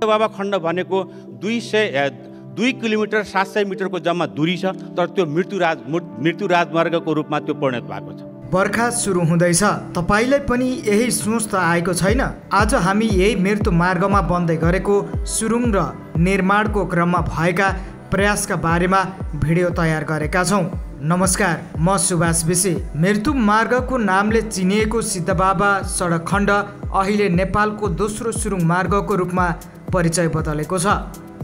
सिद्धबाबा खण्ड भनेको 2 किलोमिटर 700 मिटरको जम्मा दूरी छ, तर त्यो मृत्यु राजमार्गको रूपमा त्यो परिणत भएको छ। बर्खा सुरु हुँदैछ, तपाईलाई पनि यही सोच त आएको छैन? आज हामी यही मृत्यु मार्गमा बन्दै गरेको सुरुङ र निर्माणको क्रममा भएका प्रयासका बारेमा भिडियो तयार गरेका छौँ। नमस्कार, म सुभाष विशी। मृत्यु मार्गको नामले चिनिएको सिद्धबाबा सडक खण्ड अहिले नेपालको दोस्रो सुरुङ मार्गको रूपमा परिचय बदलेको छ।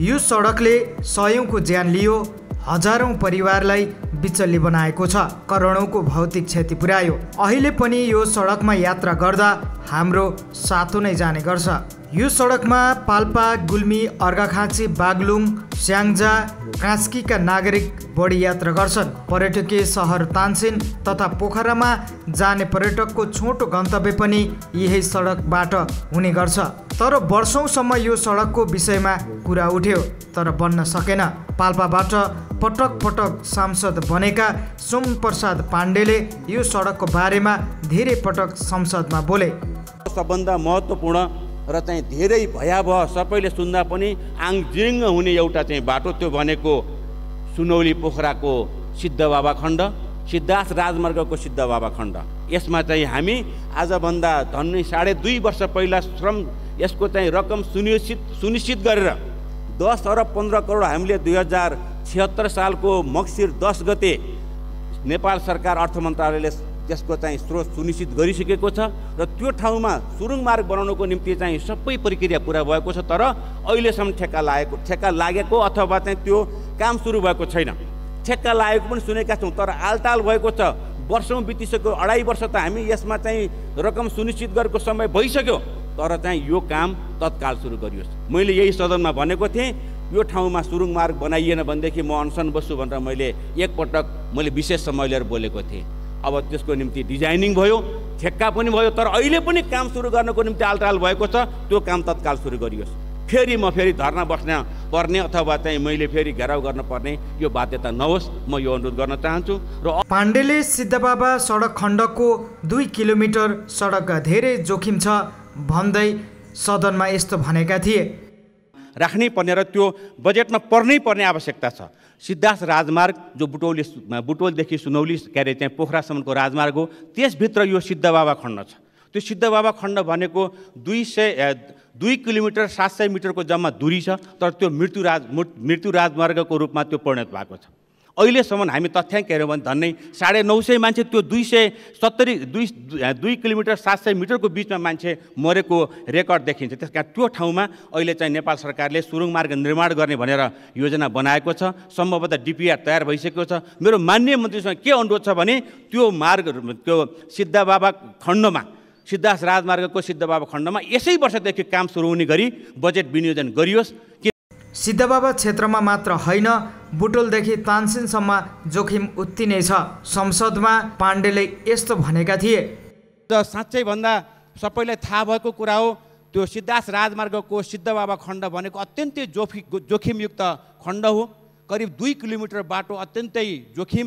यो सडकले सयौंको ज्यान लियो, हजारौं परिवारलाई बिचल्ली बनाएको छ, करोडौंको भौतिक क्षति पुर्यायो। अहिले पनि यो सडकमा यात्रा गर्दा हाम्रो सातो नै जाने गर्छ। यो सडकमा पाल्पा, गुल्मी, अर्घाखाँची, बागलुङ, स्याङ्जा, कास्कीका नागरिक बढी यात्रा गर्छन्। पर्यटकीय सहर तानसेन तथा पोखरामा जाने पर्यटकको छोटो गन्तव्य पनि यही सडकबाट हुने गर्छ। तर वर्षौंसम्म यो सडकको विषयमा कुरा उठ्यो, तर बन्न सकेन। पाल्पाबाट पटक पटक सांसद बनेका सोमप्रसाद पाण्डेले यो सडकको बारेमा धेरै पटक संसदमा बोले। सबभन्दा महत्त्वपूर्ण र चाहिँ धेरै भयावह, सबैले सुन्दा पनि आङजिङ हुने एउटा चाहिँ बाटो, त्यो भनेको सुनौली पोखराको सिद्धबाबा खण्ड, सिद्धार्थ राजमार्गको सिद्धबाबा खण्ड। यसमा चाहिँ हामी आजभन्दा झन्डै 2.5 वर्ष पहिला यसको चाहिँ रकम सुनिश्चित गरेर 10 अरब 15 करोड हामीले 2076 सालको मक्सिर 10 गते नेपाल सरकार अर्थ मन्त्रालयले त्यसको चाहिँ स्रोत सुनिश्चित गरिसकेको छ र त्यो ठाउँमा सुरुङ मार्ग बनाउनको निम्ति चाहिँ सबै प्रक्रिया पुरा भएको छ। तर अहिलेसम्म ठेक्का लागेको अथवा चाहिँ त्यो काम सुरु भएको छैन। ठेक्का लागेको पनि सुनेका छौँ, तर आलटाल भएको छ। वर्षौँ बितिसक्यो, 2.5 वर्ष त हामी यसमा चाहिँ रकम सुनिश्चित गरेको समय भइसक्यो, तर चाहिँ यो काम तत्काल सुरु गरियोस्। मैले यही सदनमा भनेको थिएँ, यो ठाउँमा सुरुङ मार्ग बनाइएन भनेदेखि म अनसन बस्छु भनेर मैले विशेष समय लिएर बोलेको थिएँ। अब त्यसको निम्ति डिजाइनिङ भयो, ठेक्का पनि भयो, तर अहिले पनि काम सुरु गर्नको निम्ति आलटाल भएको छ। त्यो काम तत्काल सुरु गरियोस्। फेरि धर्ना बस्न पर्ने अथवा चाहिँ मैले फेरि घेराउ गर्न पर्ने यो बाध्यता नहोस्, म यो अनुरोध गर्न चाहन्छु। र पाण्डेले सिद्धबाबा सडक खण्डको 2 किलोमिटर सडक धेरै जोखिम छ भन्दै सदनमा यस्तो भनेका थिए। राख्नै पर्ने र त्यो बजेटमा पर्नै पर्ने आवश्यकता छ। सिद्धार्थ राजमार्ग जो बुटोलदेखि सुनौली चाहिँ पोखरासम्मको राजमार्ग हो, त्यसभित्र यो सिद्धबाबा खण्ड छ। त्यो सिद्धबाबा खण्ड भनेको 2 किलोमिटर 700 मिटरको जम्मा दूरी छ, तर त्यो मृत्यु राजमार्गको रूपमा त्यो परिणत भएको छ। अहिलेसम्म हामी तथ्याङ्क हेऱ्यौँ भने झन्डै 950 मान्छे त्यो 2 किलोमिटर 700 मिटरको बिचमा मान्छे मरेको रेकर्ड देखिन्छ। त्यस कारण त्यो ठाउँमा अहिले चाहिँ नेपाल सरकारले सुरुङ मार्ग निर्माण गर्ने भनेर योजना बनाएको छ। सम्भवतः DPR तयार भइसकेको छ। मेरो माननीय मन्त्रीसँग के अनुरोध छ भने त्यो सिद्धबाबा खण्डमा, सिद्धार्थ राजमार्गको सिद्धबाबा खण्डमा यसै वर्षदेखि काम सुरु हुने गरी बजेट विनियोजन गरियोस्। सिद्धबाबा क्षेत्रमा मात्र होइन, बुटोलदेखि तानसेनसम्म जोखिम उत्तिनै छ। संसदमा पाण्डेले यस्तो भनेका थिए। साँच्चै भन्दा सबैलाई थाहा भएको कुरा हो, त्यो सिद्धार्थ राजमार्गको सिद्धबाबा खण्ड भनेको अत्यन्तै जोखिमयुक्त खण्ड हो। करिब 2 किलोमिटर बाटो अत्यन्तै जोखिम।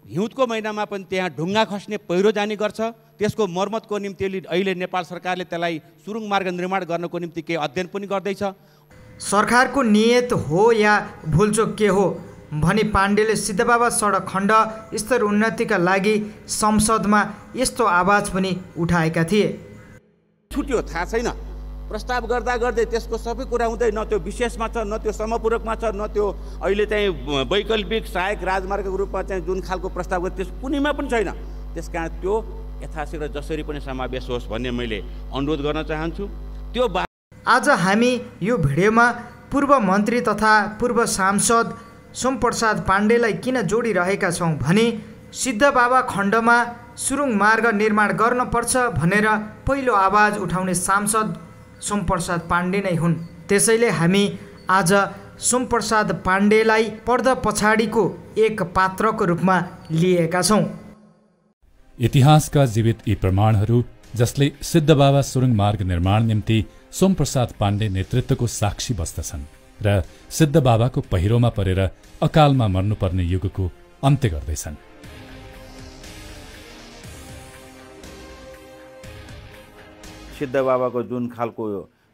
हिउँदको महिनामा पनि त्यहाँ ढुङ्गा खस्ने, पहिरो जाने गर्छ। त्यसको मर्मतको निम्ति अहिले नेपाल सरकारले त्यसलाई सुरुङ मार्ग निर्माण गर्नको निम्ति केही अध्ययन पनि गर्दैछ। सरकारको नियत हो या भुलचोक के हो भनी पाण्डेले सिद्धबाबा सडक खण्ड स्तर उन्नतिका लागि संसदमा यस्तो आवाज पनि उठाएका थिए। छुट्यो थाहा छैन, प्रस्ताव गर्दै त्यसको सबै कुरा हुँदै, न त्यो विशेषमा छ, न त्यो समपूरकमा छ, न त्यो अहिले चाहिँ वैकल्पिक सहायक राजमार्गको रूपमा चाहिँ जुन खालको प्रस्ताव गर्छ त्यस कुनैमा पनि छैन। त्यसकारण त्यो यथाशीघ्र जसरी पनि समावेश होस् भन्ने मैले अनुरोध गर्न चाहन्छु। त्यो आज हामी यो भिडियोमा पूर्व मन्त्री तथा पूर्व सांसद सोमप्रसाद पाण्डेलाई किन जोडिरहेका छौँ भने सिद्धबाबा खण्डमा सुरुङ मार्ग निर्माण गर्नुपर्छ भनेर पहिलो आवाज उठाउने सांसद सोमप्रसाद पाण्डे नै हुन्। त्यसैले हामी आज सोमप्रसाद पाण्डेलाई पर्दा पछाडिको एक पात्रको रूपमा लिएका छौँ। इतिहासका जीवित यी प्रमाणहरू जसले सिद्धबाबा सुरुङ मार्ग निर्माण निम्ति सोमप्रसाद पाण्डे नेतृत्वको साक्षी बस्दछन् र सिद्धबाबाको पहिरोमा परेर अकालमा मर्नुपर्ने युगको अन्त्य गर्दैछन्। सिद्धबाबाको जुन खालको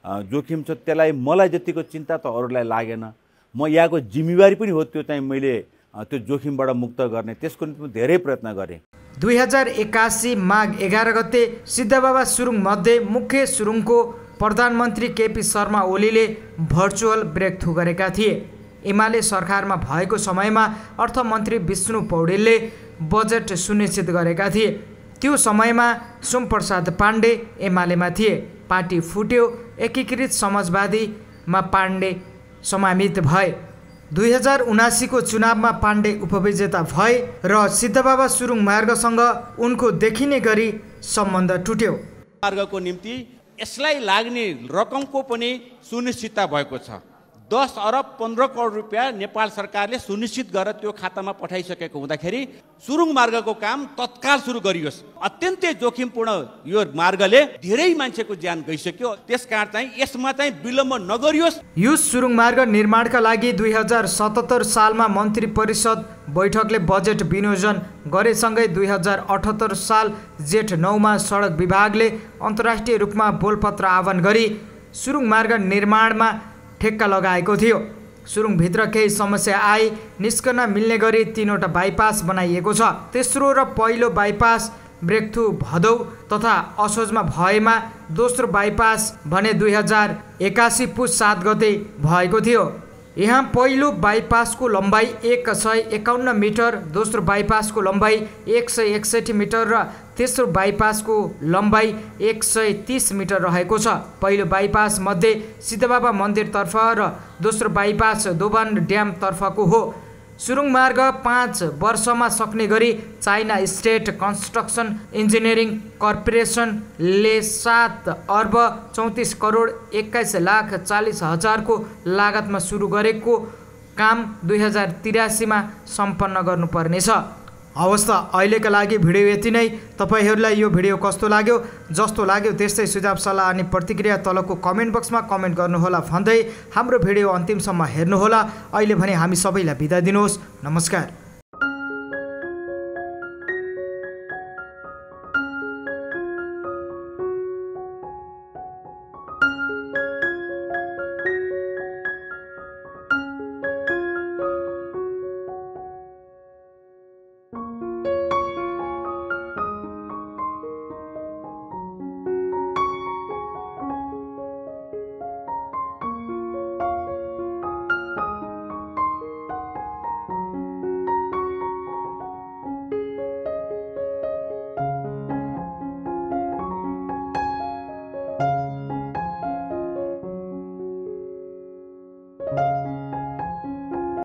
जोखिम छ त्यसलाई मलाई जतिको चिन्ता त अरूलाई लागेन। म यहाँको जिम्मेवारी पनि हो त्यो चाहिँ मैले त्यो जोखिमबाट मुक्त गर्ने, त्यसको निम्ति धेरै प्रयत्न गरेँ। 2081 माघ 11 गते सिद्धबाबा सुरुङ मध्ये मुख्य सुरुङको प्रधानमन्त्री केपी शर्मा ओलीले भर्चुअल ब्रेकथ्रू गरेका थिए। एमाले सरकारमा भएको समयमा अर्थमन्त्री विष्णु पौडेलले बजेट सुनिश्चित गरेका थिए। त्यो समयमा सोमप्रसाद पाण्डे एमालेमा थिए। पार्टी फुट्यो, एकीकृत समाजवादीमा पाण्डे समामित भए। 2079 को चुनावमा पाण्डे उपविजेता भए र सिद्धबाबा सुरुङ मार्गसँग उनको देखिने गरी सम्बन्ध टुट्यो। मार्गको निम्ति यसलाई लाग्ने रकमको पनि सुनिश्चितता भएको छ। 10 अरब 15 करोड रुपियाँ नेपाल सरकारले सुनिश्चित गरेर त्यो खातामा पठाइसकेको हुँदाखेरि सुरुङ मार्गको काम तत्काल सुरु गरियोस्। अत्यन्तै जोखिमपूर्ण यो मार्गले धेरै मान्छेको ज्यान गइसक्यो, त्यसकारण चाहिँ यसमा चाहिँ विलम्ब नगरियोस्। यो सुरुङ मार्ग निर्माणका लागि 2077 सालमा मन्त्री परिषद बैठकले बजेट विनियोजन गरेसँगै 2078 साल जेठ 9 मा सडक विभागले अन्तर्राष्ट्रिय रूपमा बोलपत्र आह्वान गरी सुरुङ मार्ग निर्माणमा ठेक्का लगाएको थियो। सुरुङभित्र केही समस्या आए, निस्कन मिल्ने गरी 3वटा बाइपास बनाइएको छ। तेस्रो र पहिलो बाइपास ब्रेकथ्रू भदौ तथा असोजमा भएमा दोस्रो बाइपास भने 2081 पुस 7 गते भएको थियो। यहाँ पहिलो बाइपासको लम्बाइ 151 मिटर, दोस्रो बाइपासको लम्बाइ 161 मिटर र तेस्रो बाइपासको लम्बाइ 130 मिटर रहेको छ। पहिलो बाइपास मध्ये सिद्धबाबा मन्दिरतर्फ र दोस्रो बाइपास दोभान ड्यामतर्फको हो। सुरुङ मार्ग 5 वर्षमा सक्ने गरी चाइना स्टेट कन्स्ट्रक्सन इन्जिनियरिङ कर्पोरेसनले 7 अर्ब 34 करोड 21 लाख 40 हजारको लागतमा सुरु गरेको काम 2083 मा सम्पन्न गर्नुपर्नेछ। हवस् त अहिलेका लागि भिडियो यति नै। तपाईहरूलाई यो भिडियो कस्तो लाग्यो? जस्तो लाग्यो त्यस्तै सुझाव सल्लाह अनि प्रतिक्रिया तलको कमेन्ट बक्समा कमेन्ट गर्नुहोला भन्दै हाम्रो भिडियो अन्तिमसम्म हेर्नुहोला। अहिले भने हामी सबैलाई बिदा दिनुहोस्। नमस्कार।